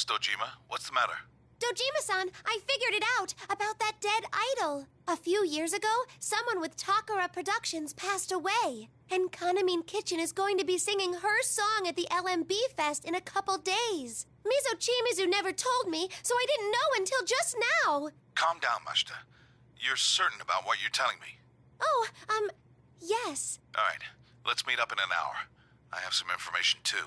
Dojima. What's the matter? Dojima-san, I figured it out about that dead idol. A few years ago, someone with Takara Productions passed away. And Kanamin Kitchen is going to be singing her song at the LMB Fest in a couple days. Mizochimizu never told me, so I didn't know until just now. Calm down, Mashita. You're certain about what you're telling me? Oh, yes. All right, let's meet up in an hour. I have some information, too.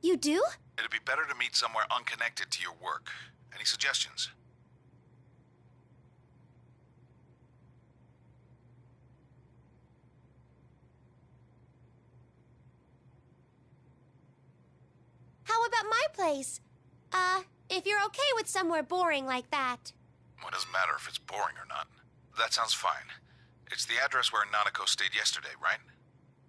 You do? It'd be better to meet somewhere unconnected to your work. Any suggestions? How about my place? If you're okay with somewhere boring like that. What does it matter if it's boring or not? That sounds fine. It's the address where Nanako stayed yesterday, right?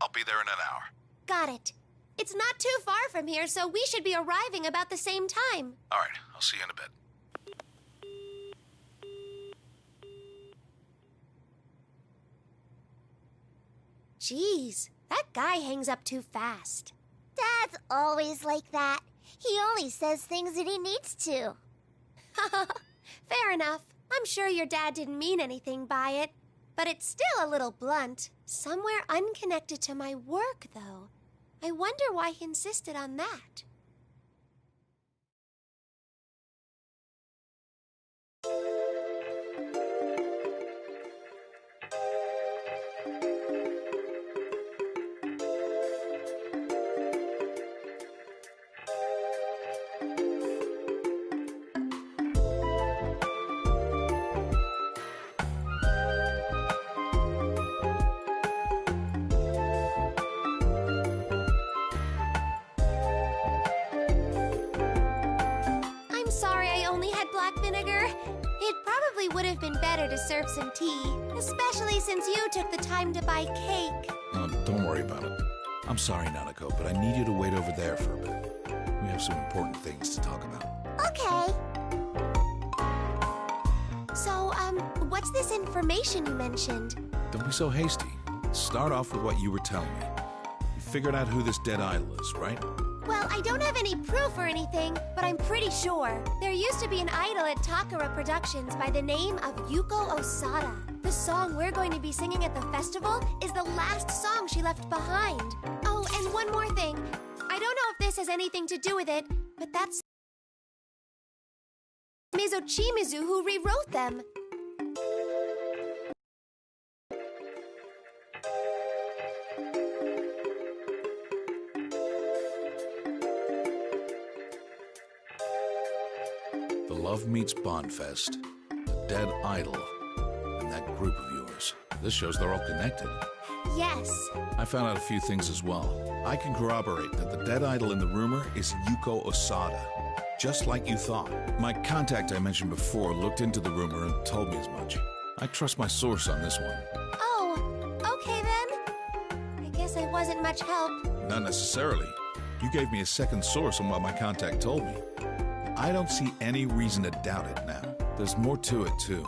I'll be there in an hour. Got it. It's not too far from here, so we should be arriving about the same time. All right, I'll see you in a bit. Jeez, that guy hangs up too fast. Dad's always like that. He only says things that he needs to. Fair enough. I'm sure your dad didn't mean anything by it. But it's still a little blunt. Somewhere unconnected to my work, though. I wonder why he insisted on that. It probably would have been better to serve some tea, especially since you took the time to buy cake. Oh, don't worry about it. I'm sorry, Nanako, but I need you to wait over there for a bit. We have some important things to talk about. Okay. So, what's this information you mentioned? Don't be so hasty. Start off with what you were telling me. You figured out who this dead idol is, right? Well, I don't have any proof or anything, but I'm pretty sure. There used to be an idol at Takara Productions by the name of Yuko Osada. The song we're going to be singing at the festival is the last song she left behind. Oh, and one more thing. I don't know if this has anything to do with it, but that's Mizochimizu who rewrote them. Love Meets Bondfest, the Dead Idol, and that group of yours. This shows they're all connected. Yes. I found out a few things as well. I can corroborate that the Dead Idol in the rumor is Yuko Osada, just like you thought. My contact I mentioned before looked into the rumor and told me as much. I trust my source on this one. Oh, okay then. I guess I wasn't much help. Not necessarily. You gave me a second source on what my contact told me. I don't see any reason to doubt it now. There's more to it, too.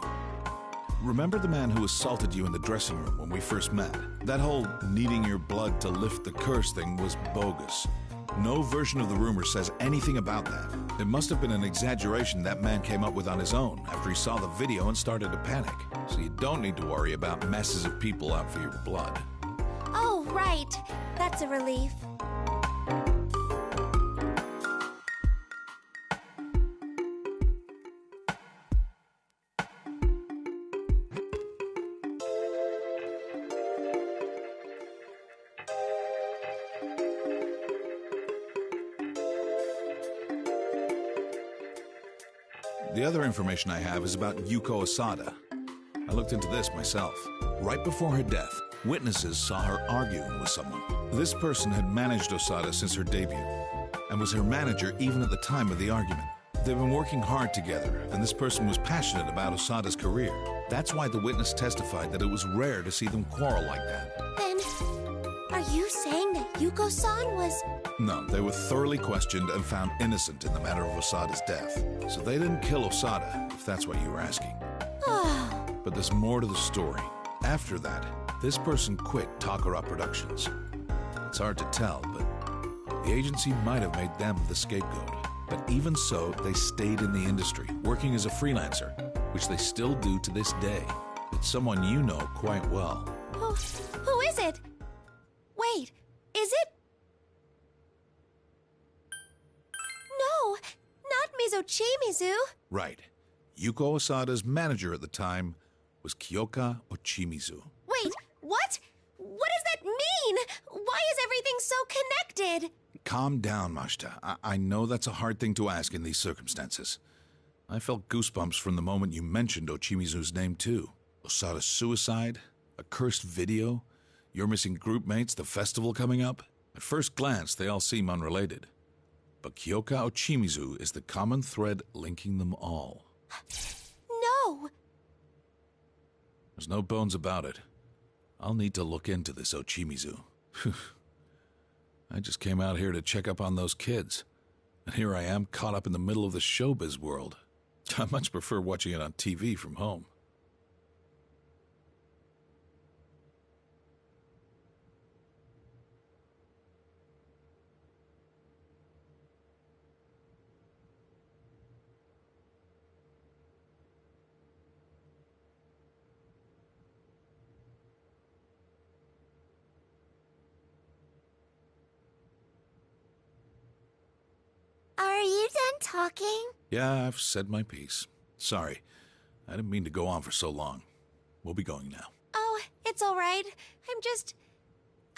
Remember the man who assaulted you in the dressing room when we first met? That whole needing your blood to lift the curse thing was bogus. No version of the rumor says anything about that. It must have been an exaggeration that man came up with on his own after he saw the video and started to panic. So you don't need to worry about masses of people out for your blood. Oh, right. That's a relief. The other information I have is about Yuko Osada. I looked into this myself. Right before her death, witnesses saw her arguing with someone. This person had managed Osada since her debut, and was her manager even at the time of the argument. They've been working hard together, and this person was passionate about Osada's career. That's why the witness testified that it was rare to see them quarrel like that. Then, are you saying that Yuko-san was... No, they were thoroughly questioned and found innocent in the matter of Osada's death. So they didn't kill Osada, if that's what you were asking. But there's more to the story. After that, this person quit Takara Productions. It's hard to tell, but the agency might have made them the scapegoat. But even so, they stayed in the industry, working as a freelancer, which they still do to this day. It's someone you know quite well. Who is it? Wait, is it? No, not Mizo Chimizu. Right. Yuko Osada's manager at the time was Kyoka Ochimizu. Wait, what? What does that mean? Why is everything so connected? Calm down, Mashita. I know that's a hard thing to ask in these circumstances. I felt goosebumps from the moment you mentioned Ochimizu's name, too. Osada's suicide, a cursed video, your missing group mates, the festival coming up. At first glance, they all seem unrelated. But Kyoka Ochimizu is the common thread linking them all. No. There's no bones about it. I'll need to look into this Ochimizu. I just came out here to check up on those kids. And here I am, caught up in the middle of the showbiz world. I much prefer watching it on TV from home. Are you done talking? Yeah, I've said my piece. Sorry, I didn't mean to go on for so long. We'll be going now. Oh, it's all right.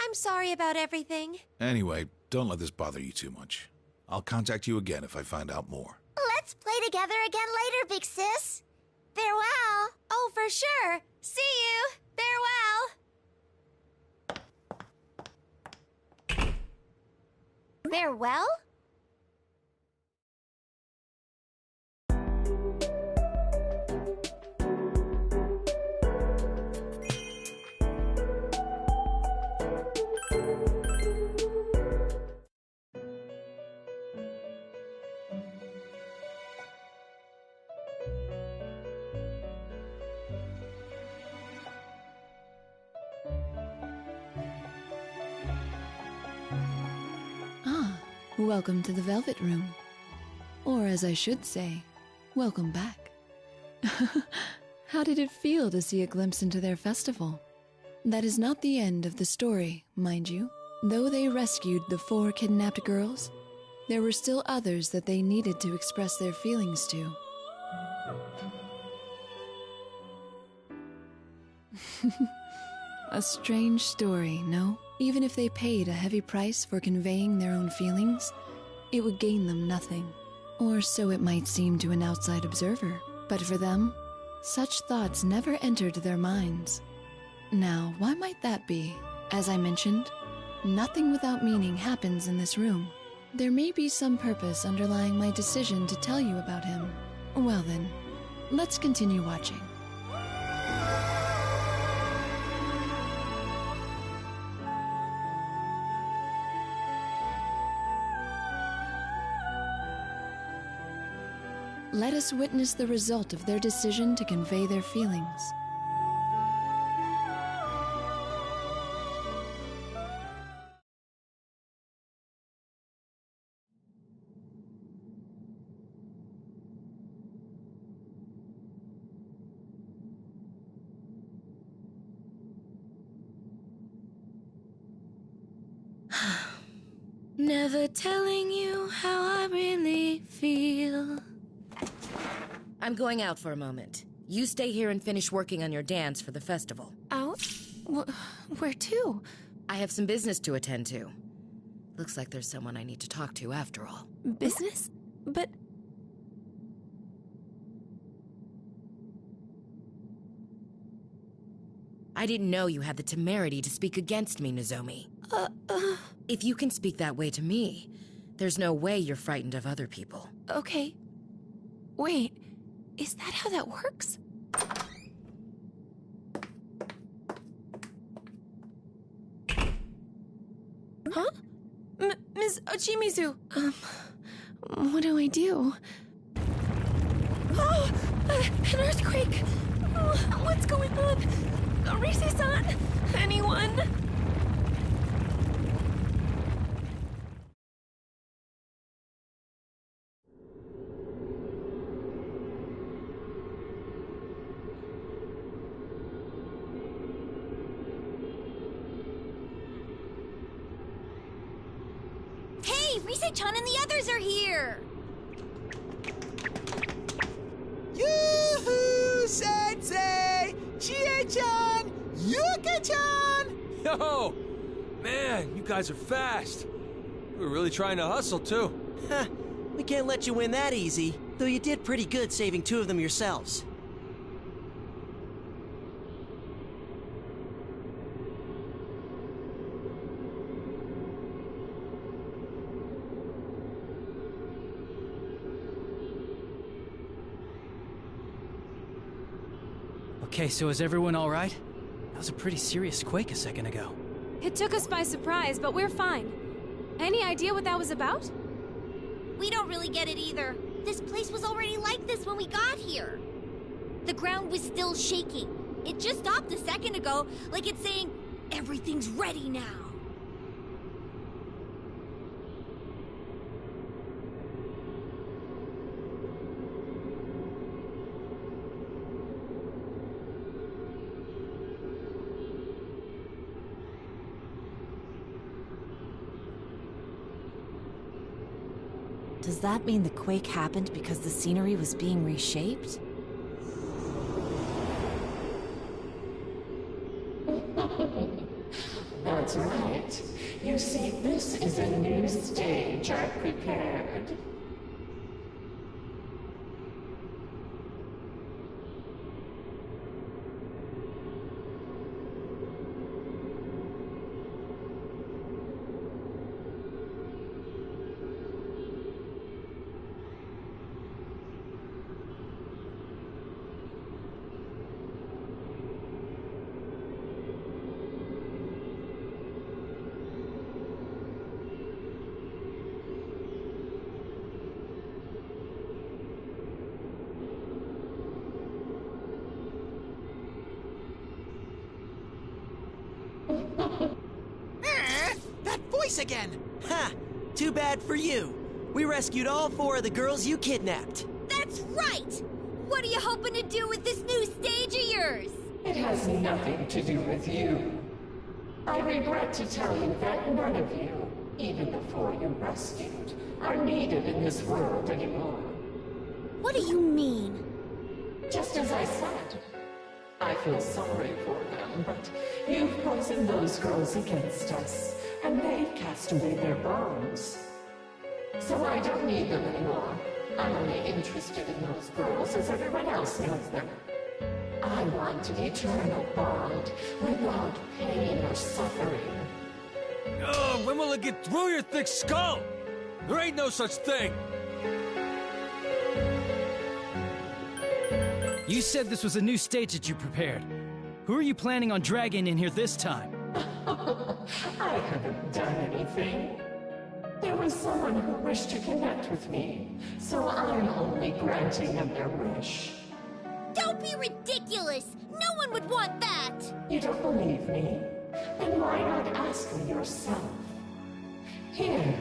I'm sorry about everything. Anyway, don't let this bother you too much. I'll contact you again if I find out more. Let's play together again later, big sis. Farewell. Oh, for sure. See you. Farewell. Farewell? Welcome to the Velvet Room. Or as I should say, welcome back. How did it feel to see a glimpse into their festival? That is not the end of the story, mind you. Though they rescued the 4 kidnapped girls, there were still others that they needed to express their feelings to. A strange story, no? Even if they paid a heavy price for conveying their own feelings, it would gain them nothing. Or so it might seem to an outside observer. But for them, such thoughts never entered their minds. Now, why might that be? As I mentioned, nothing without meaning happens in this room. There may be some purpose underlying my decision to tell you about him. Well then, let's continue watching. Let us witness the result of their decision to convey their feelings. Never telling you how I really feel. I'm going out for a moment. You stay here and finish working on your dance for the festival. Out? Where to? I have some business to attend to. Looks like there's someone I need to talk to after all. Business? But... I didn't know you had the temerity to speak against me, Nozomi. If you can speak that way to me, there's no way you're frightened of other people. Okay. Wait, is that how that works? Huh? Ms. Ochimizu! What do I do? Oh! An earthquake! What's going on? Risi-san! Anyone? Rise-chan and the others are here! Yoo-hoo, Sensei! Chie-chan! Yuka-chan! Yo! Man, you guys are fast. We were really trying to hustle, too. Huh. We can't let you win that easy, though you did pretty good saving 2 of them yourselves. Okay, so is everyone all right? That was a pretty serious quake a second ago. It took us by surprise, but we're fine. Any idea what that was about? We don't really get it either. This place was already like this when we got here. The ground was still shaking. It just stopped a second ago, like it's saying, everything's ready now. Does that mean the quake happened because the scenery was being reshaped? That's right. You see, this is a new stage I prepared. That voice again! Ha! Too bad for you. We rescued all 4 of the girls you kidnapped. That's right! What are you hoping to do with this new stage of yours? It has nothing to do with you. I regret to tell you that none of you, even the 4 you rescued, are needed in this world anymore. What do you mean? Just as I said, I feel sorry for them, but you've poisoned those girls against us, and they've cast away their bones. So I don't need them anymore. I'm only interested in those girls as everyone else knows them. I want an eternal bond without pain or suffering. Oh, when will it get through your thick skull? There ain't no such thing. You said this was a new stage that you prepared. Who are you planning on dragging in here this time? I haven't done anything. There was someone who wished to connect with me, so I'm only granting them their wish. Don't be ridiculous! No one would want that! You don't believe me? Then why not ask me yourself? Here.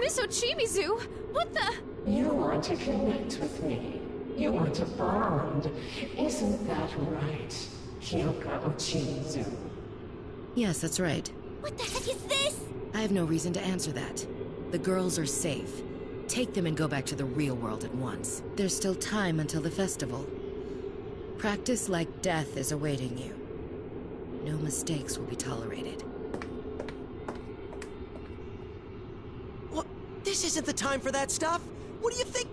Miss Ochimizu, what the? You want to connect with me. You want to bond. Isn't that right, Kyoka Ochimizu? Yes, that's right. What the heck is this? I have no reason to answer that. The girls are safe. Take them and go back to the real world at once. There's still time until the festival. Practice like death is awaiting you. No mistakes will be tolerated. What? This isn't the time for that stuff. What do you think?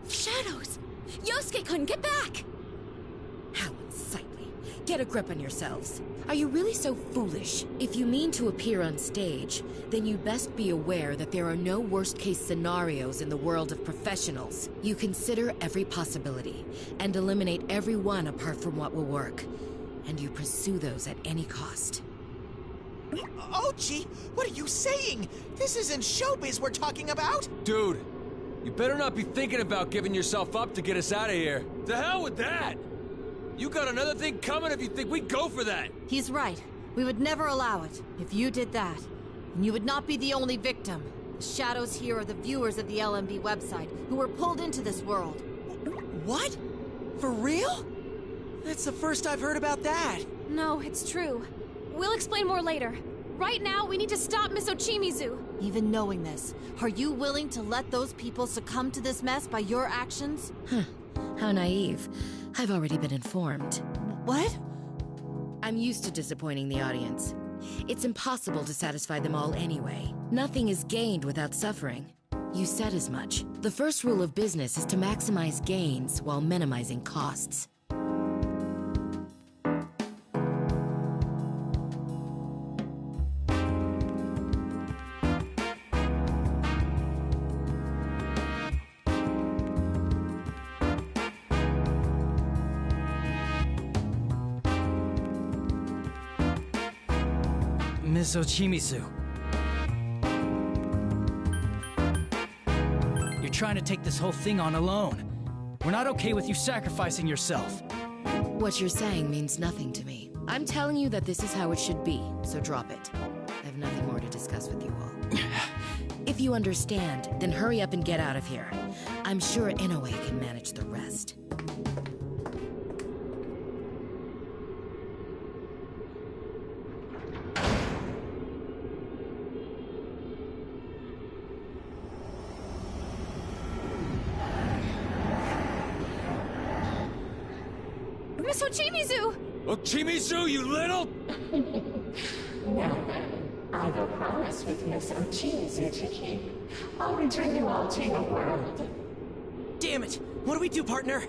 Shadows! Yosuke-kun, get back! How unsightly. Get a grip on yourselves. Are you really so foolish? If you mean to appear on stage, then you'd best be aware that there are no worst-case scenarios in the world of professionals. You consider every possibility, and eliminate every one apart from what will work. And you pursue those at any cost. Ochi, what are you saying? This isn't showbiz we're talking about! Dude, you better not be thinking about giving yourself up to get us out of here. To hell with that! You got another thing coming if you think we'd go for that! He's right. We would never allow it. If you did that, and you would not be the only victim. The shadows here are the viewers of the LMB website who were pulled into this world. What? For real? That's the first I've heard about that. No, it's true. We'll explain more later. Right now, we need to stop Miss Ochimizu. Even knowing this, are you willing to let those people succumb to this mess by your actions? How naive. I've already been informed. What? I'm used to disappointing the audience. It's impossible to satisfy them all anyway. Nothing is gained without suffering. You said as much. The first rule of business is to maximize gains while minimizing costs. Ms. Ochimizu. You're trying to take this whole thing on alone. We're not okay with you sacrificing yourself. What you're saying means nothing to me. I'm telling you that this is how it should be, so drop it. I have nothing more to discuss with you all. If you understand, then hurry up and get out of here. I'm sure Inoue can manage the rest. Miss Ochimizu! Ochimizu, you little... Now then, I have a promise with Miss Ochimizu to keep. I'll return you all to your world. Damn it! What do we do, partner?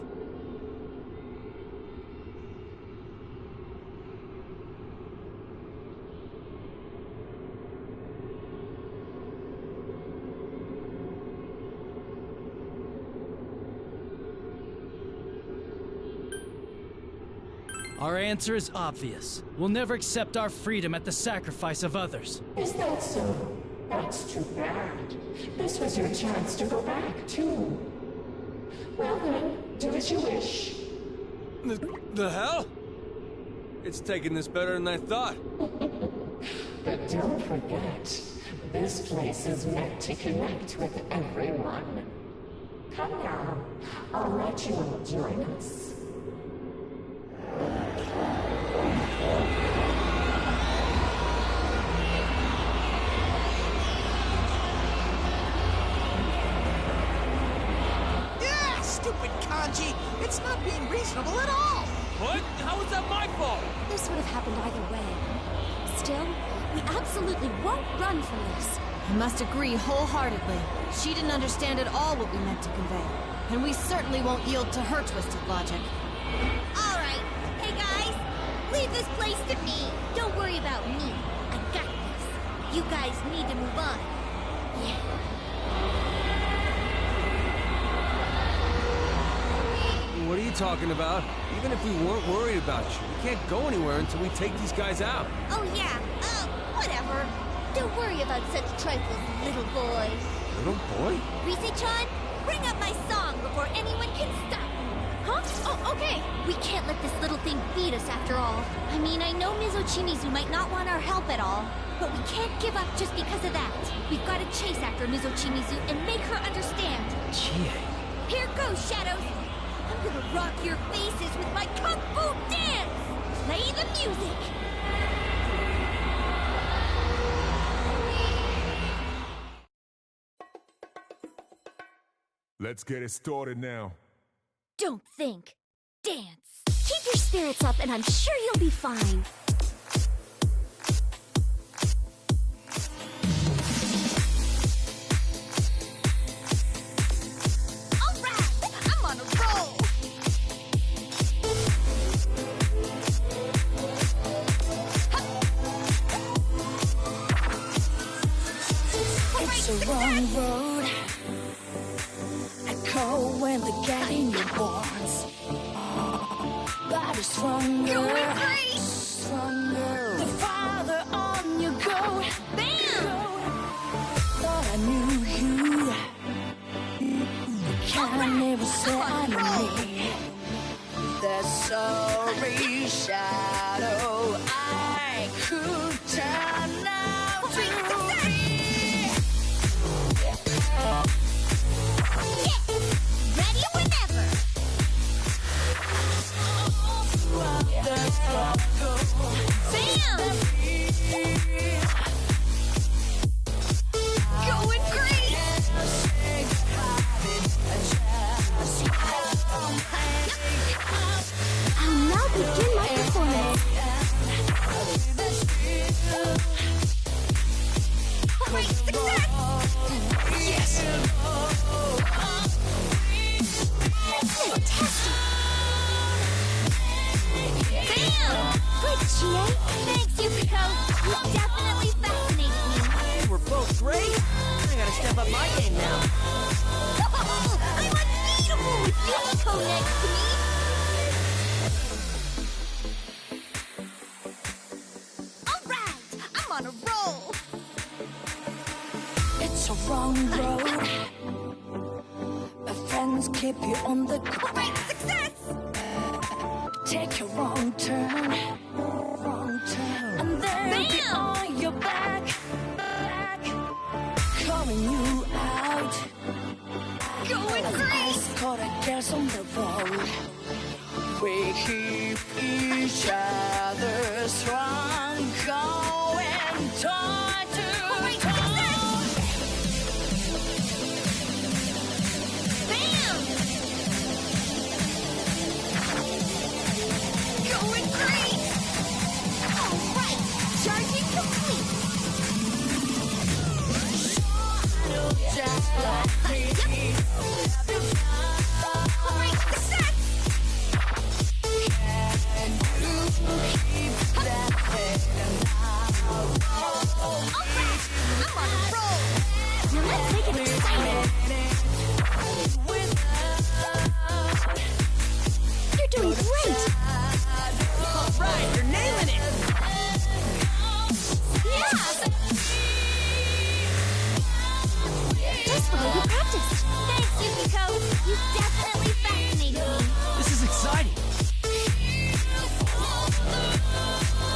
Our answer is obvious. We'll never accept our freedom at the sacrifice of others. Is that so? That's too bad. This was your chance to go back, too. Well then, do as you wish. The hell? It's taking this better than I thought. But don't forget, this place is meant to connect with everyone. Come now, I'll let you all join us. Yeah, stupid Kanji! It's not being reasonable at all! What? How is that my fault? This would have happened either way. Still, we absolutely won't run from this. I must agree wholeheartedly. She didn't understand at all what we meant to convey. And we certainly won't yield to her twisted logic. All right. Hey, guys. Leave this place to me. Don't worry about me. I got this. You guys need to move on. Yeah. What are you talking about? Even if we weren't worried about you, we can't go anywhere until we take these guys out. Oh, yeah. Whatever. Don't worry about such trifles, little boy. Little boy? Rise-chan, bring up my song before anyone can stop me. Huh? Oh, okay. We can't let this little thing beat us after all. I mean, I know Ms. Ochimizu might not want our help at all, but we can't give up just because of that. We've got to chase after Ms. Ochimizu and make her understand. Chie. Here goes, Shadows. I'm gonna rock your faces with my Kung Fu dance! Play the music! Let's get it started now. Don't think. Dance. Keep your spirits up and I'm sure you'll be fine. The wrong road. Echo when the gang in your bones. Body stronger. You're free! Stronger. The farther on you go. Bam! Thought I knew you. Can I never say I knew me? the sorry shadow I could turn out to be. Ready whenever. Bam! Going great! I'll now begin my performance. Great success! Yes! Fantastic! Bam! Good, Chie. Thanks, Yukiko. You definitely fascinate me. We're both great. I gotta step up my game now. I'm unbeatable with Yukiko next to me. All right, I'm on a roll. It's a wrong road. Friends keep you on the Great success! take a wrong turn, and they'll be Bam! on your back, calling you out. Going As great! I escort girls on the road, we keep each other strong, going toe to Great toe. Bam! Going great! All right, charging complete. Just like me. Great success! And you keep that All right, I'm on a roll. Now let's make it exciting. You're doing great. All right, you're nailing it. Yeah! Just the way you practiced. Thanks, Yukiko. You definitely fascinate me. This is exciting.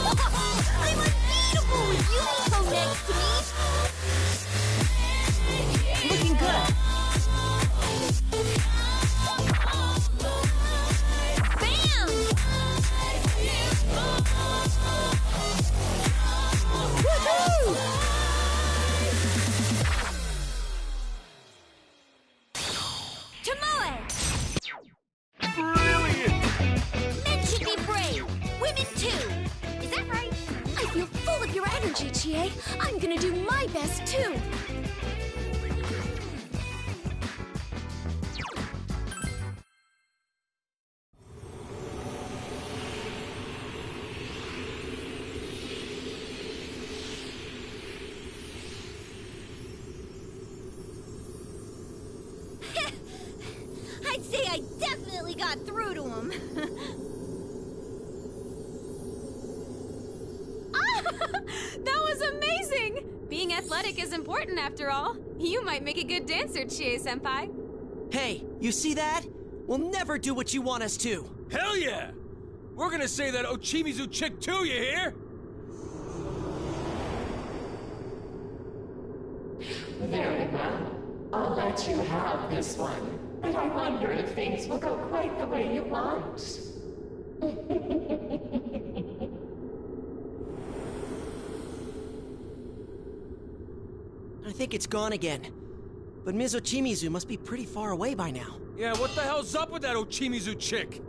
I'm unbeatable with Yukiko next to me. Looking good. Bam! Woohoo! Tomoe! Brilliant! Men should be brave. Women too. Is that right? I feel full of your energy, Chie. I'm gonna do my best too. I'd say I definitely got through to him. That was amazing! Being athletic is important after all. You might make a good dancer, Chie-senpai. Hey, you see that? We'll never do what you want us to. Hell yeah! We're gonna say that Ochimizu chick too, you hear? Very well. I'll let you have this one. But I wonder if things will go quite the way you want. I think it's gone again. But Ms. Ochimizu must be pretty far away by now. Yeah, what the hell's up with that Ochimizu chick?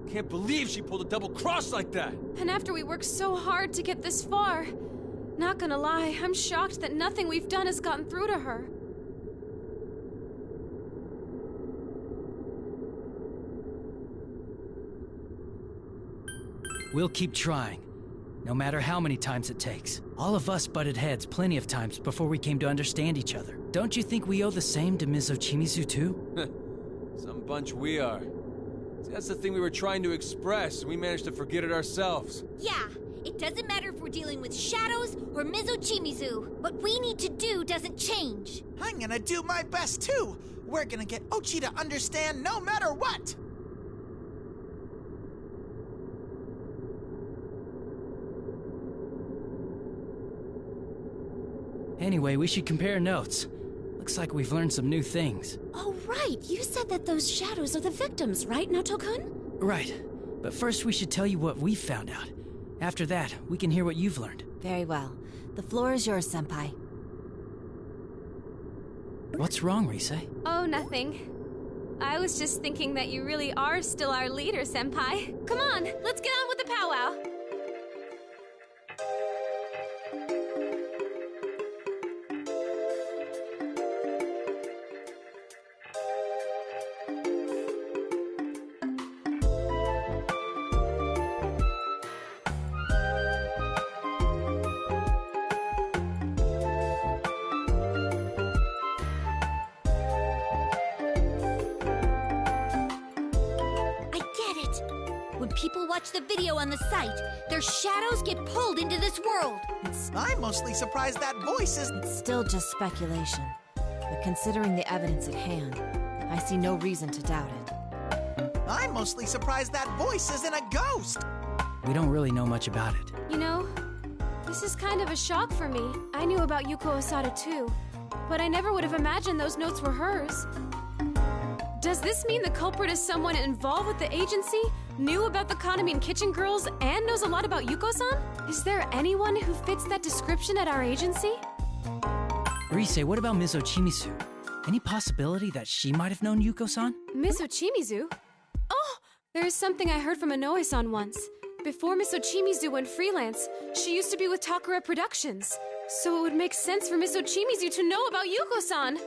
Can't believe she pulled a double cross like that. And after we worked so hard to get this far, not gonna lie, I'm shocked that nothing we've done has gotten through to her. We'll keep trying, no matter how many times it takes. All of us butted heads plenty of times before we came to understand each other. Don't you think we owe the same to Ms. Ochimizu too? Some bunch we are. See, that's the thing we were trying to express, and we managed to forget it ourselves. Yeah, it doesn't matter if we're dealing with shadows or Ms. Ochimizu. What we need to do doesn't change. I'm gonna do my best too. We're gonna get Ochi to understand no matter what. Anyway, we should compare notes. Looks like we've learned some new things. Oh, right. You said that those shadows are the victims, right, Noto-kun? Right. But first we should tell you what we've found out. After that, we can hear what you've learned. Very well. The floor is yours, Senpai. What's wrong, Rise? Oh, nothing. I was just thinking that you really are still our leader, Senpai. Come on, let's get on with the powwow. People watch the video on the site, their shadows get pulled into this world. I'm mostly surprised that voice is... It's still just speculation. But considering the evidence at hand, I see no reason to doubt it. I'm mostly surprised that voice isn't a ghost. We don't really know much about it. You know, this is kind of a shock for me. I knew about Yuko Osada too, but I never would have imagined those notes were hers. Does this mean the culprit is someone involved with the agency, knew about the Kaname and Kitchen Girls, and knows a lot about Yuko-san? Is there anyone who fits that description at our agency? Rise, what about Mizo Chimizu? Any possibility that she might have known Yuko-san? Mizo Chimizu? Oh, there is something I heard from Inoue-san once. Before Mizo Chimizu went freelance, she used to be with Takara Productions. So it would make sense for Mizo Chimizu to know about Yuko-san.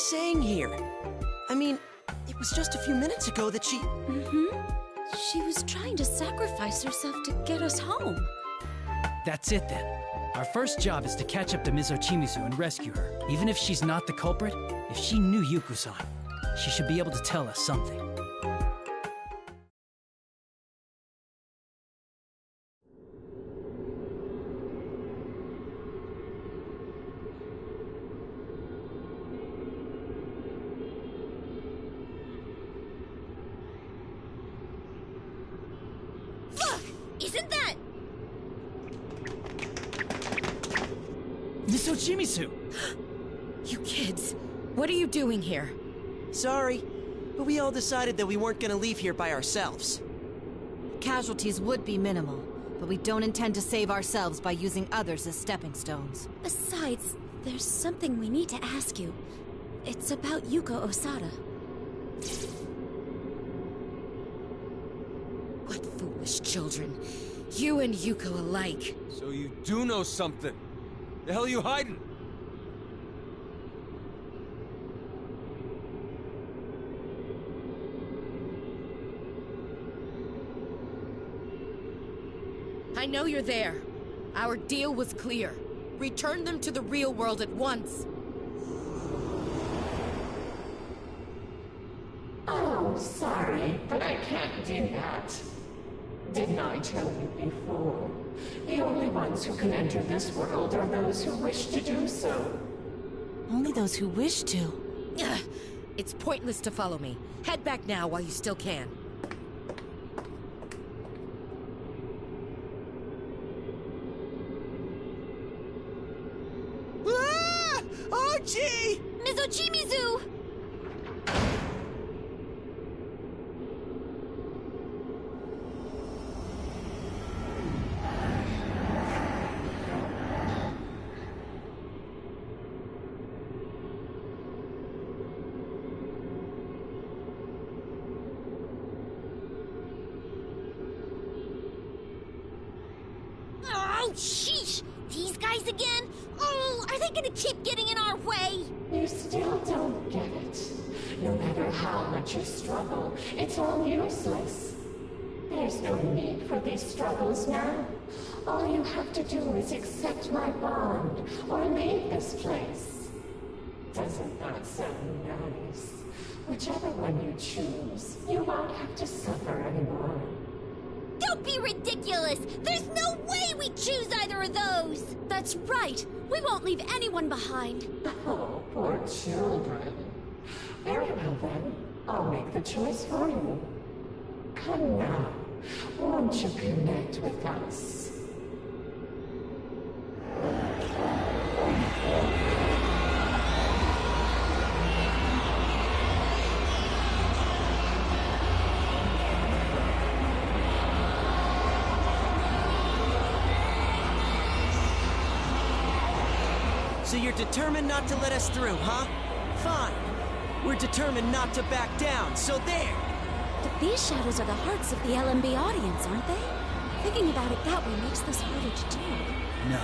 Saying here? I mean, it was just a few minutes ago that she... She was trying to sacrifice herself to get us home. That's it then. Our first job is to catch up to Mizo Chimizu and rescue her. Even if she's not the culprit, if she knew Yuko-san, she should be able to tell us something. Isn't that... Mizo Chimizu! You kids, what are you doing here? Sorry, but we all decided that we weren't gonna leave here by ourselves. Casualties would be minimal, but we don't intend to save ourselves by using others as stepping stones. Besides, there's something we need to ask you. It's about Yuko Osada. What foolish children. You and Yuko alike. So you do know something. The hell are you hiding? I know you're there. Our deal was clear. Return them to the real world at once. Oh, sorry, but I can't do that. Didn't I tell you before? The only ones who can enter this world are those who wish to do so. Only those who wish to. Ugh. It's pointless to follow me. Head back now while you still can. Ah! Ochi! Mizo Chimizu! Oh, sheesh! These guys again? Oh, are they gonna keep getting in our way? You still don't get it. No matter how much you struggle, it's all useless. There's no need for these struggles now. All you have to do is accept my bond, or leave this place. Doesn't that sound nice? Whichever one you choose, you won't have to suffer anymore. Don't be ridiculous! There's no way we choose either of those! That's right! We won't leave anyone behind! Oh, poor children. Very well then, I'll make the choice for you. Come now, won't you connect with us? So you're determined not to let us through, huh? Fine. We're determined not to back down, so there! But these shadows are the hearts of the LMB audience, aren't they? Thinking about it that way makes this harder to do. No.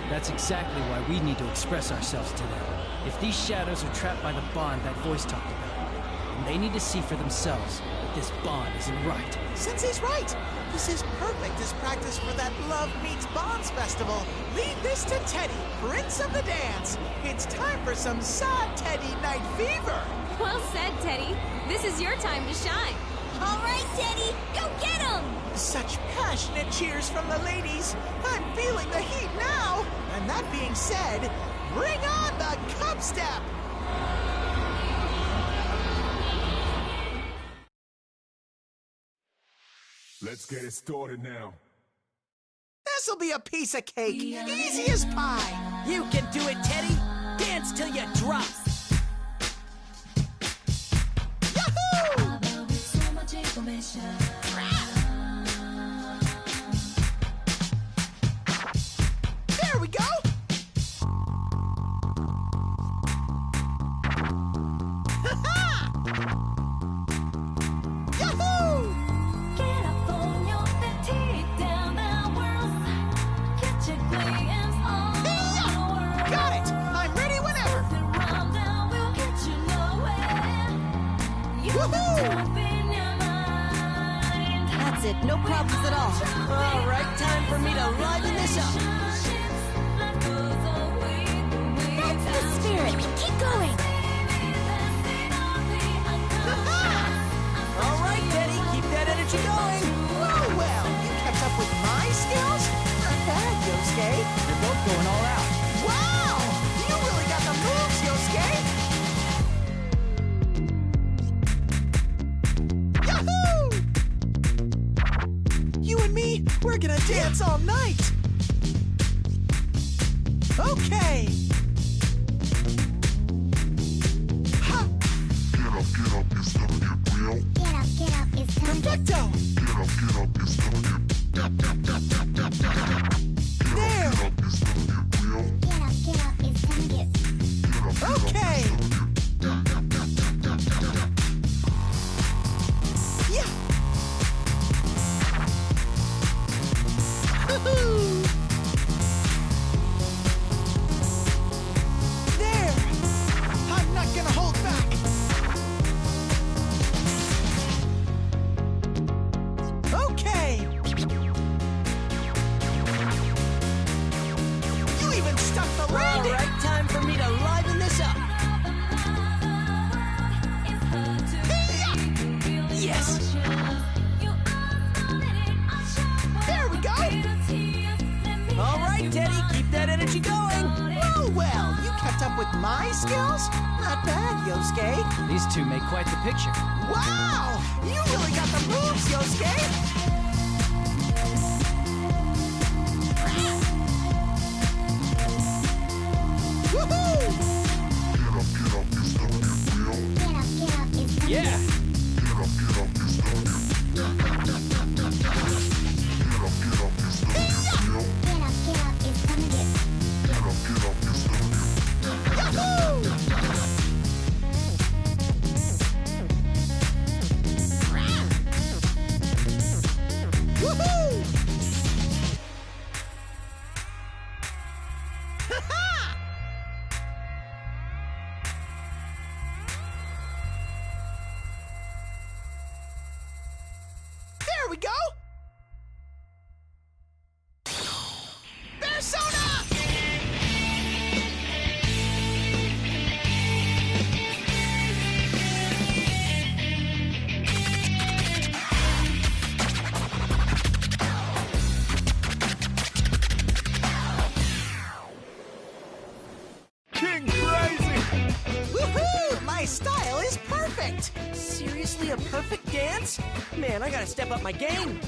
That's exactly why we need to express ourselves to them. If these shadows are trapped by the bond that voice talked about, then they need to see for themselves that this bond isn't right. Sensei's right. This is perfect as practice for that Love Meets Bonds festival. Leave this to Teddy, Prince of the Dance. It's time for some sad Teddy Night Fever. Well said, Teddy. This is your time to shine. All right, Teddy, go get him! Such passionate cheers from the ladies. I'm feeling the heat now. And that being said, bring on the cup step. Let's get it started now. This'll be a piece of cake, easy as pie. You can do it, Teddy! Dance till you drop! Yahoo! There we go! Ha-ha! Yahoo! Get up on your feet, down the world. Get your clams on the world. Got it! I'm ready whenever! Round down, we'll get you nowhere. You Woohoo! open your mind. That's it, no problems at all. All right, time for me to liven this up. That's the spirit. Keep going. All right, Teddy, keep that energy going. Well, you kept up with my skills? Not bad, Yosuke. They're both going all out. Wow! You really got the moves, Yosuke! Yahoo! You and me, we're gonna dance all night! Okay! Ha! Get up, it's gonna get real. Get up, it's time. Perfecto! Get up, it's gonna get There! it's gonna get real. Get up, it's time. Get up, Okay! Yeah! Woohoo! There! I'm not gonna hold back! Okay! You even stuck the landing! All right, time for me to liven this up. Yes! There we go! All right, Teddy, keep that energy going. Well, you kept up with my skills? Not bad, Yosuke. These two make quite the picture. Wow! You really got the moves, Yosuke! Woohoo! it's gonna get real. Get up, it's time. Yeah! Get up, it's gonna get Get up, it's time. real. Get It's gonna get Yahoo! Woohoo! Ha-ha! There we go! Persona! King Crazy! Woohoo! My style is perfect! Seriously? seriously a perfect dance? Man, I gotta step up my game.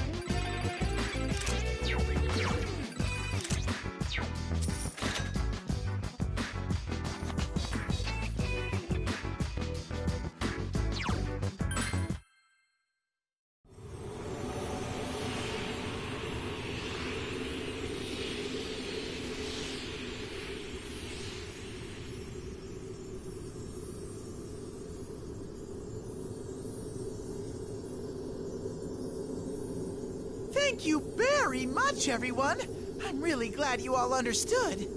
Thank you very much, everyone. I'm really glad you all understood.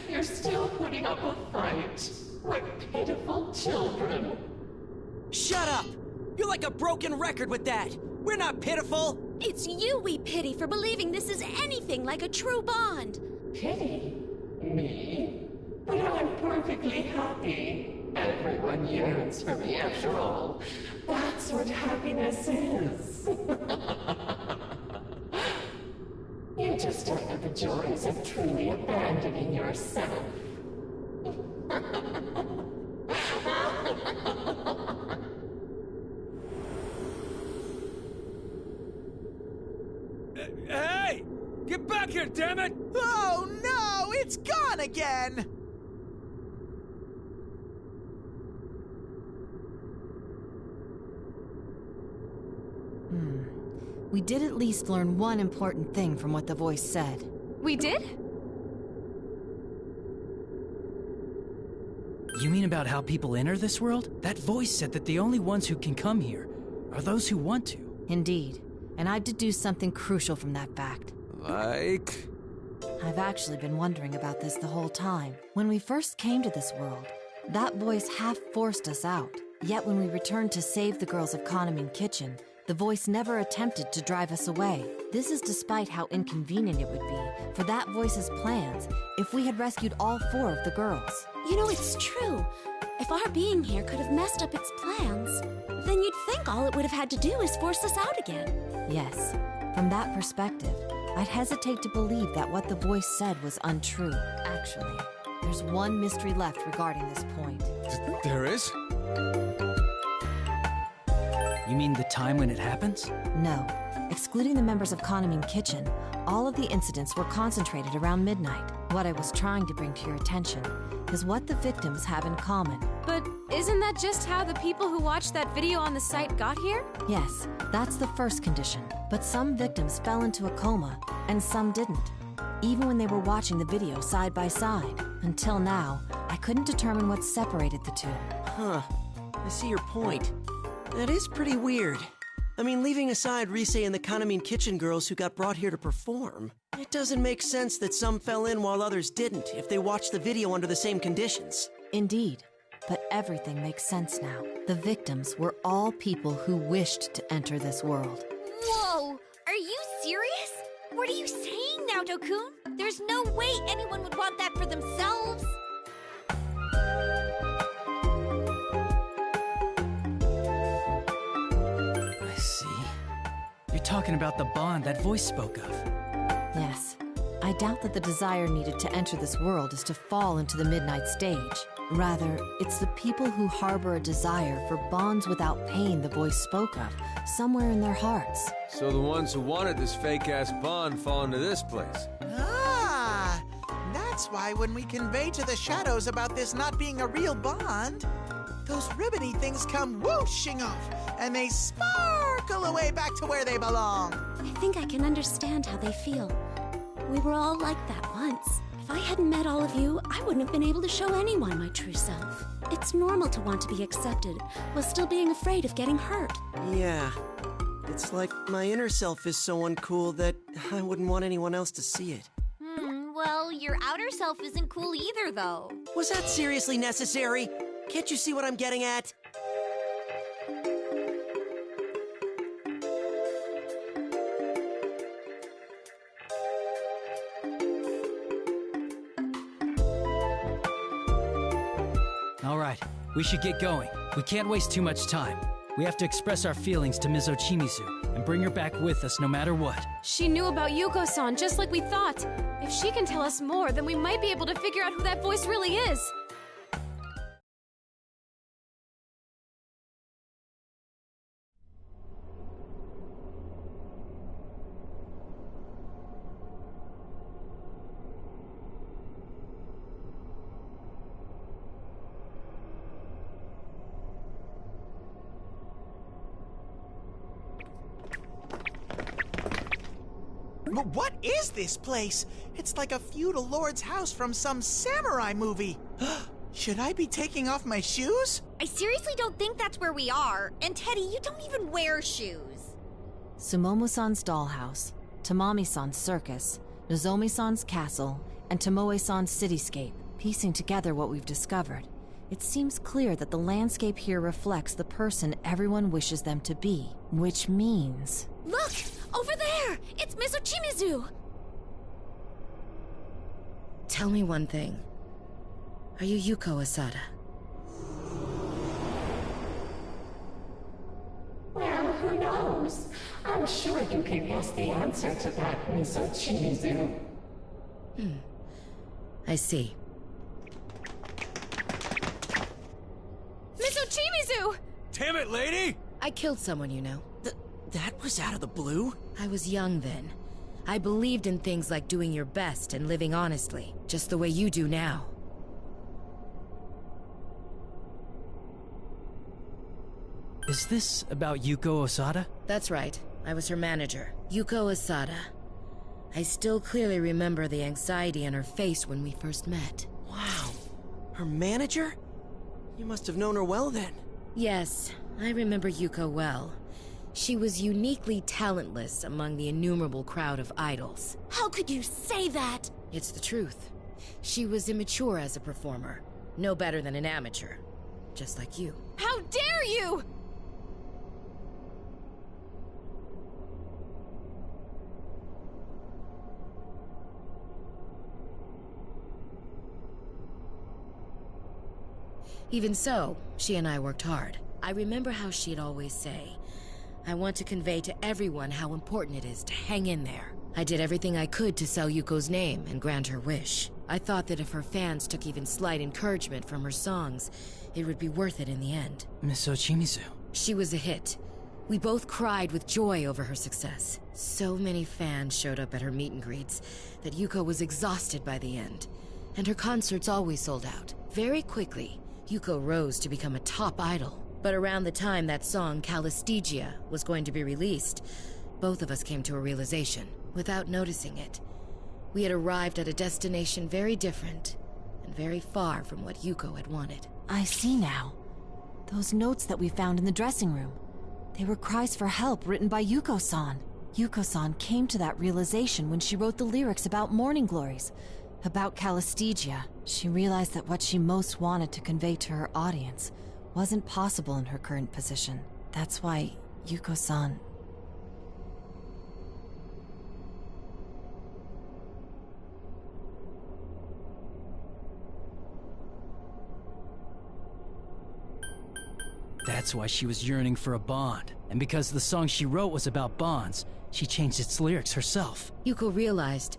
You're still putting up a fight. What pitiful children. Shut up! You're like a broken record with that. We're not pitiful. It's you we pity for believing this is anything like a true bond. Pity? Me? But I'm perfectly happy. Everyone yearns for me after all. That's what happiness is. You just don't know the joys of truly abandoning yourself. Hey! Get back here, damn it! Oh no, it's gone again! We did at least learn one important thing from what the voice said. We did? You mean about how people enter this world? That voice said that the only ones who can come here are those who want to. Indeed. And I've deduced something crucial from that fact. Like? I've actually been wondering about this the whole time. When we first came to this world, that voice half forced us out. Yet when we returned to save the girls of Kahneman Kitchen, the voice never attempted to drive us away. This is despite how inconvenient it would be for that voice's plans if we had rescued all 4 of the girls. You know, it's true. If our being here could have messed up its plans, then you'd think all it would have had to do is force us out again. Yes, from that perspective, I'd hesitate to believe that what the voice said was untrue. Actually, there's one mystery left regarding this point. There is? You mean the time when it happens? No. Excluding the members of Kahneman Kitchen, all of the incidents were concentrated around midnight. What I was trying to bring to your attention is what the victims have in common. But isn't that just how the people who watched that video on the site got here? Yes, that's the first condition. But some victims fell into a coma, and some didn't. Even when they were watching the video side by side. Until now, I couldn't determine what separated the two. Huh. I see your point. That is pretty weird. I mean, leaving aside Rise and the Kahneman Kitchen girls who got brought here to perform, it doesn't make sense that some fell in while others didn't if they watched the video under the same conditions. Indeed. But everything makes sense now. The victims were all people who wished to enter this world. Whoa! Are you serious? What are you saying now, Dokun? There's no way anyone would want that for themselves. I see. You're talking about the bond that voice spoke of. Yes. I doubt that the desire needed to enter this world is to fall into the midnight stage. Rather, it's the people who harbor a desire for bonds without pain the voice spoke of, somewhere in their hearts. So the ones who wanted this fake-ass bond fall into this place. Ah, that's why when we convey to the shadows about this not being a real bond, those ribbony things come whooshing off, and they sparkle away back to where they belong. I think I can understand how they feel. We were all like that once. If I hadn't met all of you, I wouldn't have been able to show anyone my true self. It's normal to want to be accepted, while still being afraid of getting hurt. Yeah. It's like my inner self is so uncool that I wouldn't want anyone else to see it. Well, your outer self isn't cool either, though. Was that seriously necessary? Can't you see what I'm getting at? All right, we should get going. We can't waste too much time. We have to express our feelings to Ms. Ochimizu and bring her back with us no matter what. She knew about Yuko-san just like we thought. If she can tell us more, then we might be able to figure out who that voice really is. What is this place? It's like a feudal lord's house from some samurai movie. Should I be taking off my shoes? I seriously don't think that's where we are. And Teddy, you don't even wear shoes. Sumomo-san's dollhouse, Tamami-san's circus, Nozomi-san's castle, and Tomoe-san's cityscape, piecing together what we've discovered. It seems clear that the landscape here reflects the person everyone wishes them to be, which means... Look! Over there! It's Ms. Ochimizu! Tell me one thing. Are you Yuko Osada? Well, who knows? I'm sure you can guess the answer to that, Miss Ochimizu. I see. Miss Ochimizu! Damn it, lady! I killed someone, you know. That was out of the blue? I was young then. I believed in things like doing your best and living honestly, just the way you do now. Is this about Yuko Osada? That's right. I was her manager, Yuko Osada. I still clearly remember the anxiety on her face when we first met. Wow. Her manager? You must have known her well then. Yes, I remember Yuko well. She was uniquely talentless among the innumerable crowd of idols. How could you say that? It's the truth. She was immature as a performer. No better than an amateur. Just like you. How dare you! Even so, she and I worked hard. I remember how she'd always say, I want to convey to everyone how important it is to hang in there. I did everything I could to sell Yuko's name and grant her wish. I thought that if her fans took even slight encouragement from her songs, it would be worth it in the end. Miss Ochimizu. She was a hit. We both cried with joy over her success. So many fans showed up at her meet and greets that Yuko was exhausted by the end. And her concerts always sold out. Very quickly, Yuko rose to become a top idol. But around the time that song, Calistegia, was going to be released, both of us came to a realization, without noticing it. We had arrived at a destination very different, and very far from what Yuko had wanted. I see now. Those notes that we found in the dressing room. They were cries for help written by Yuko-san. Yuko-san came to that realization when she wrote the lyrics about Morning Glories, about Calistegia. She realized that what she most wanted to convey to her audience wasn't possible in her current position. That's why Yuko-san... That's why she was yearning for a bond. And because the song she wrote was about bonds, she changed its lyrics herself. Yuko realized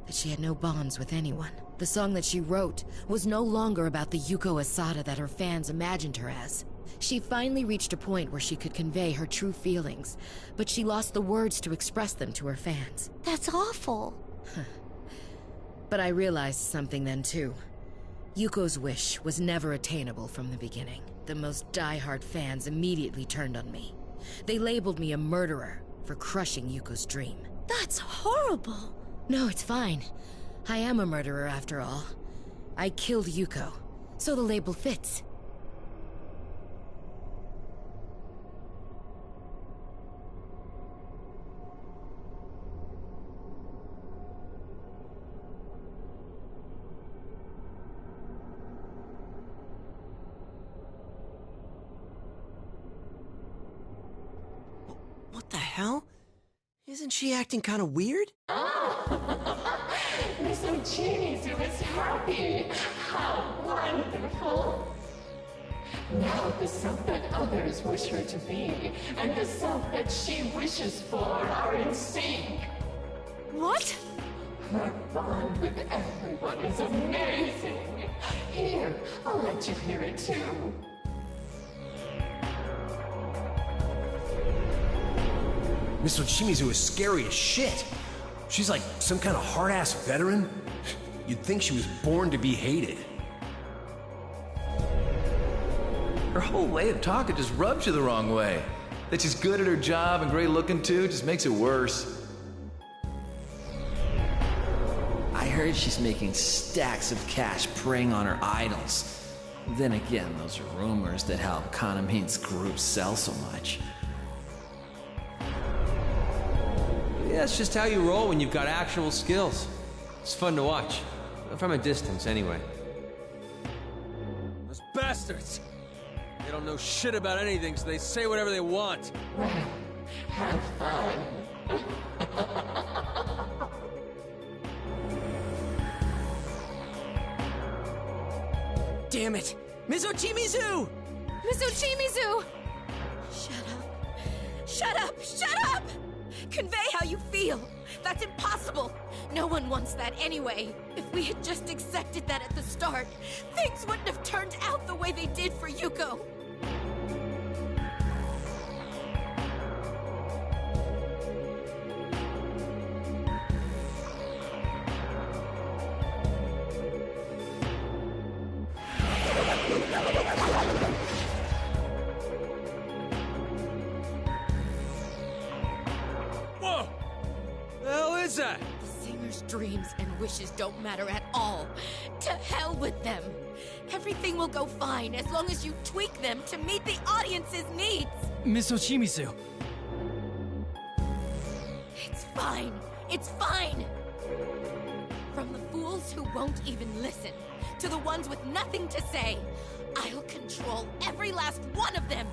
that she had no bonds with anyone. The song that she wrote was no longer about the Yuko Osada that her fans imagined her as. She finally reached a point where she could convey her true feelings, but she lost the words to express them to her fans. That's awful. But I realized something then too. Yuko's wish was never attainable from the beginning. The most die-hard fans immediately turned on me. They labeled me a murderer for crushing Yuko's dream. That's horrible. No, it's fine. I am a murderer after all. I killed Yuko, so the label fits. What the hell? Isn't she acting kind of weird? Miss Ochimizu is happy. How wonderful. Now the self that others wish her to be, and the self that she wishes for are in sync. What? Her bond with everyone is amazing. Here, I'll let you hear it too. Miss Ochimizu is scary as shit. She's like some kind of hard-ass veteran. You'd think she was born to be hated. Her whole way of talking just rubs you the wrong way. That she's good at her job and great looking too just makes it worse. I heard she's making stacks of cash preying on her idols. Then again, those are rumors that help Kanamin's group sell so much. Yeah, that's just how you roll when you've got actual skills. It's fun to watch. From a distance, anyway. Those bastards! They don't know shit about anything, so they say whatever they want. Well, have fun. Damn it! Ms. Ochimizu! Miss Ochimizu! Shut up. Shut up! Shut up! Convey how you feel. That's impossible. No one wants that anyway. If we had just accepted that at the start, things wouldn't have turned out the way they did for Yuko. Whoa! The hell is that? The singer's dreams and wishes don't matter at all. To hell with them. Everything will go fine as long as you tweak them to meet the audience's needs. Miss Ochimizu. It's fine. It's fine. From the fools who won't even listen, to the ones with nothing to say, I'll control every last one of them.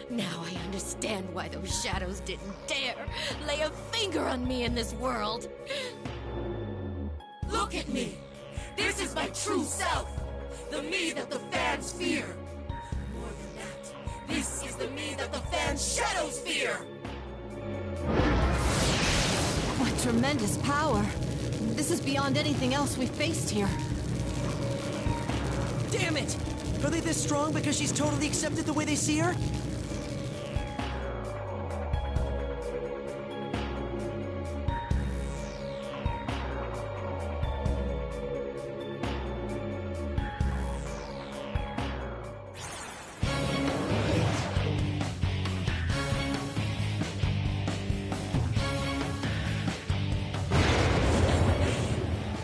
Now I understand why those shadows didn't dare lay a finger on me in this world. Look at me! This is my true self! The me that the fans fear! More than that, this is the me that the fans' shadows fear! What tremendous power. This is beyond anything else we've faced here. Damn it! Are they this strong because she's totally accepted the way they see her?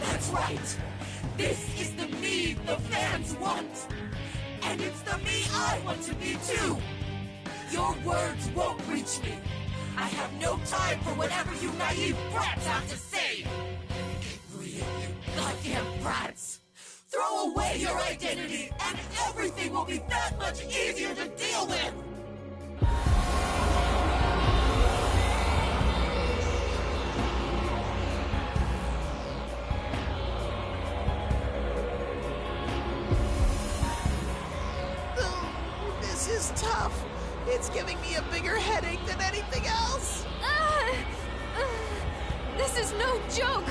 That's right! This is the me the fans want! And it's the me I want to be too! Your words won't reach me! I have no time for whatever you naive brats have to say! Get real, you goddamn brats! Throw away your identity, and everything will be that much easier to deal with! This is tough. It's giving me a bigger headache than anything else. This is no joke!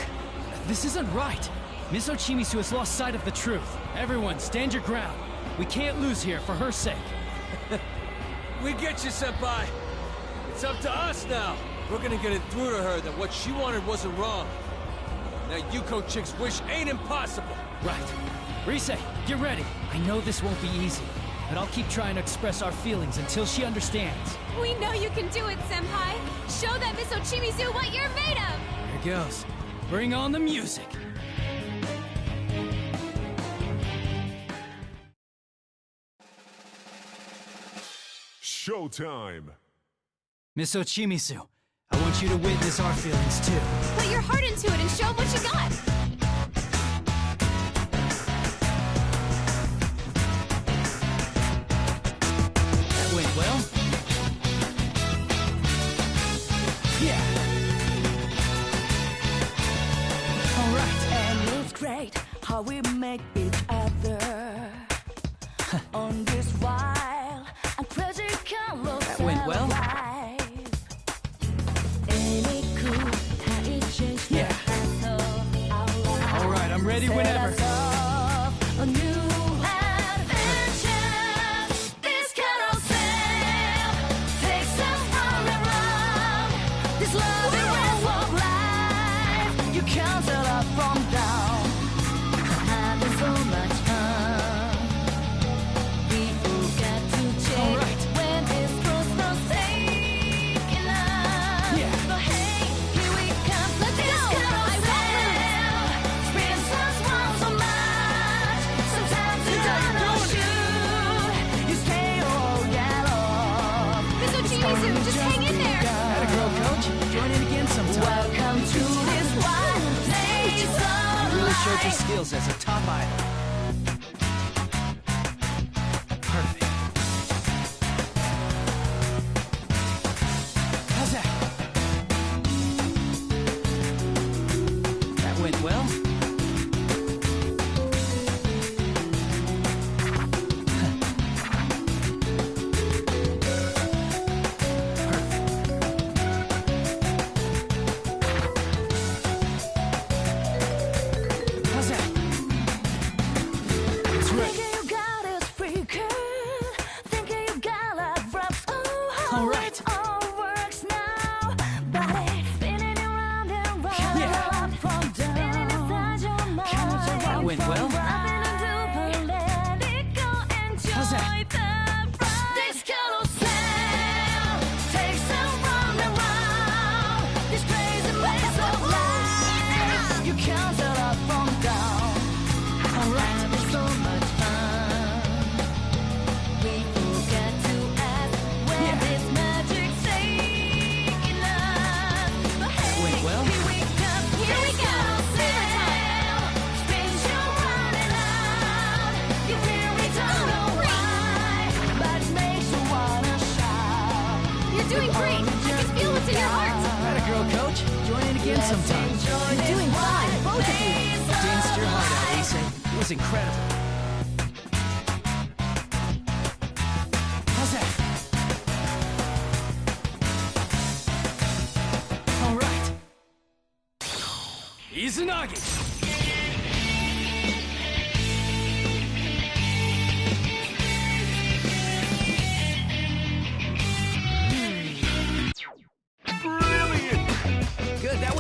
This isn't right. Miss Ochimizu has lost sight of the truth. Everyone, stand your ground. We can't lose here for her sake. We get you, Senpai. It's up to us now. We're gonna get it through to her that what she wanted wasn't wrong. That Yuko chick's wish ain't impossible. Right. Rise, get ready. I know this won't be easy, but I'll keep trying to express our feelings until she understands. We know you can do it, Senpai! Show that Miss Ochimizu what you're made of! Here goes. Bring on the music. Showtime! Miss Ochimizu, I want you to witness our feelings too. Put your heart into it and show 'em what you got! That went well. Yeah. All right. And it's great how we make each other girls as a top idol. Perfect. How's that? That went well. Sometime. You're doing fine, both of you. Danced your heart out, Ace. It was incredible. How's that? All right. Izanagi!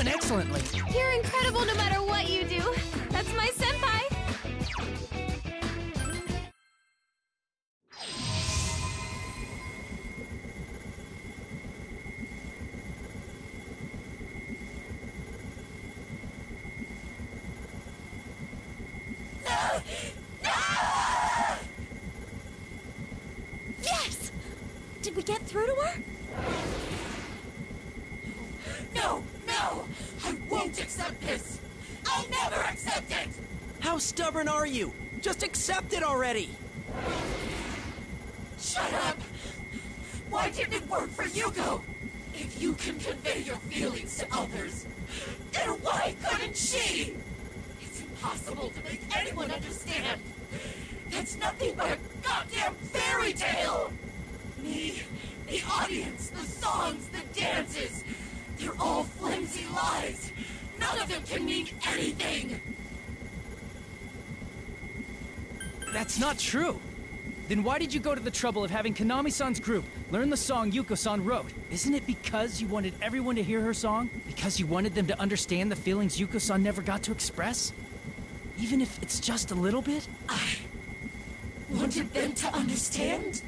Excellently. You're incredible no matter what you do. That's my senpai. Yes! Did we get through to her? No! No! I won't accept this! I'll never accept it! How stubborn are you? Just accept it already! Shut up! Why didn't it work for Yuko? If you can convey your feelings to others, then why couldn't she? It's impossible to make anyone understand. That's nothing but a goddamn fairy tale! Me, the audience, the songs, the dances, they're all flimsy lies. None of them can mean anything. That's not true. Then why did you go to the trouble of having Konami-san's group learn the song Yuko-san wrote? Isn't it because you wanted everyone to hear her song? Because you wanted them to understand the feelings Yuko-san never got to express? Even if it's just a little bit? I wanted them to understand?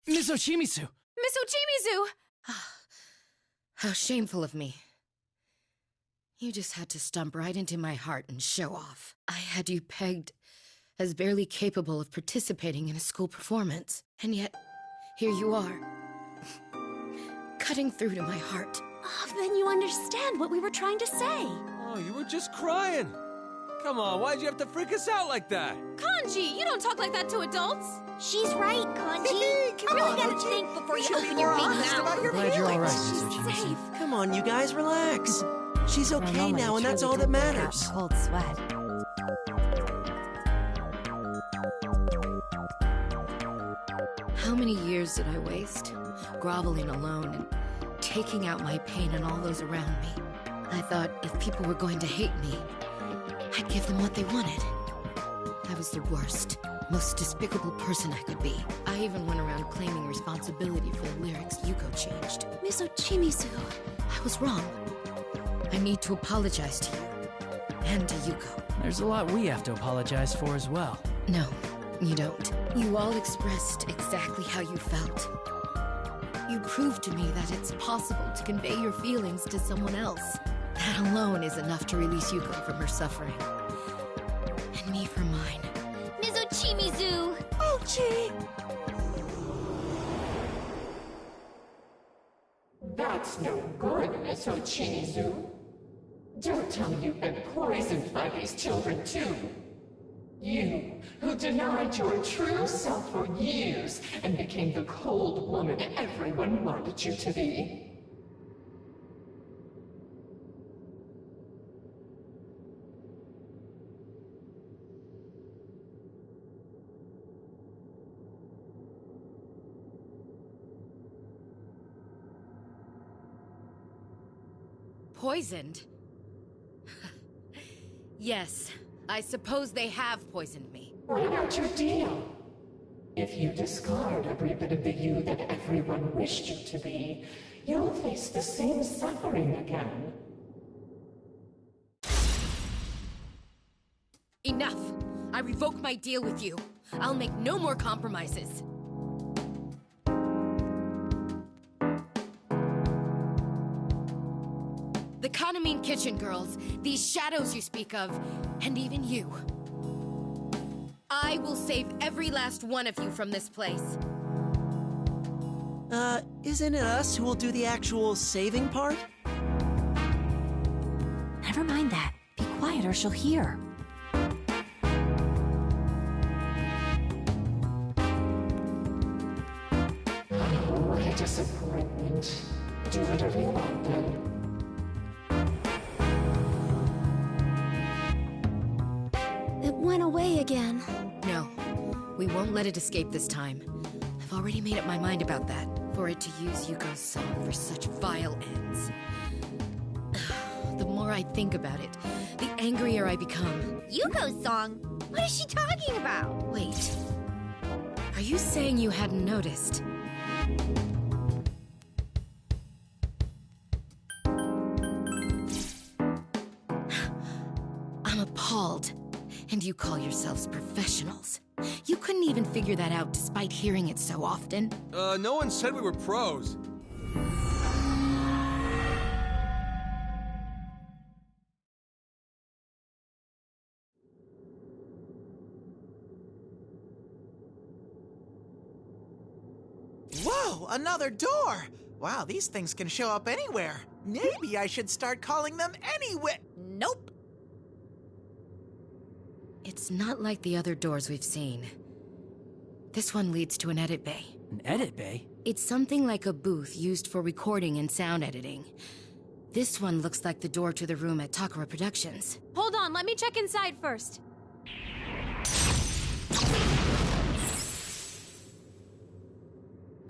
Miss Oshimizu! Miss Ochimizu! How shameful of me. You just had to stump right into my heart and show off. I had you pegged as barely capable of participating in a school performance. And yet, here you are. Cutting through to my heart. Oh, then you understand what we were trying to say. Oh, you were just crying. Come on, why'd you have to freak us out like that? Kanji, you don't talk like that to adults. She's right, Kanji. You really gotta think before you open your big mouth. Glad you're all right, Miss Oshimizu. Come on, you guys, relax. She's okay now, and that's all that matters. Cold sweat. How many years did I waste? Groveling alone and taking out my pain on all those around me. I thought if people were going to hate me, I'd give them what they wanted. I was the worst, most despicable person I could be. I even went around claiming responsibility for the lyrics Yuko changed. Miss Ochimizu. I was wrong. I need to apologize to you. And to Yuko. There's a lot we have to apologize for as well. No, you don't. You all expressed exactly how you felt. You proved to me that it's possible to convey your feelings to someone else. That alone is enough to release Yuko from her suffering. And me from mine. Miss Ochimizu! Ouchie! That's no good, Miss Ochimizu. Don't tell me you've been poisoned by these children, too. You, who denied your true self for years and became the cold woman everyone wanted you to be. Poisoned? Yes, I suppose they have poisoned me. What about your deal? If you discard every bit of the you that everyone wished you to be, you'll face the same suffering again. Enough! I revoke my deal with you. I'll make no more compromises. The Kanamine Kitchen girls, these shadows you speak of, and even you. I will save every last one of you from this place. Isn't it us who will do the actual saving part? Never mind that. Be quiet or she'll hear. Oh, what a disappointment. Do whatever you want then. It went away again. No, we won't let it escape this time. I've already made up my mind about that. For it to use Yuko's song for such vile ends. The more I think about it, the angrier I become. Yuko's song? What is she talking about? Wait. Are you saying you hadn't noticed? I'm appalled. And you call yourselves professionals. You couldn't even figure that out despite hearing it so often. No one said we were pros. Whoa, another door! Wow, these things can show up anywhere. Maybe I should start calling them anywhere. Nope. It's not like the other doors we've seen. This one leads to an edit bay. An edit bay? It's something like a booth used for recording and sound editing. This one looks like the door to the room at Takara Productions. Hold on, let me check inside first.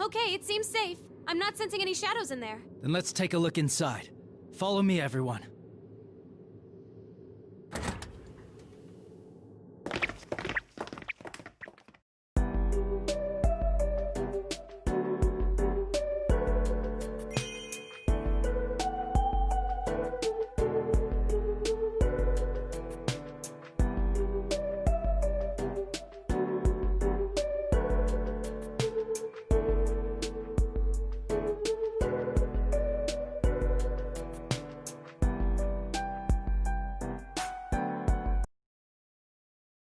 Okay, it seems safe. I'm not sensing any shadows in there. Then let's take a look inside. Follow me, everyone.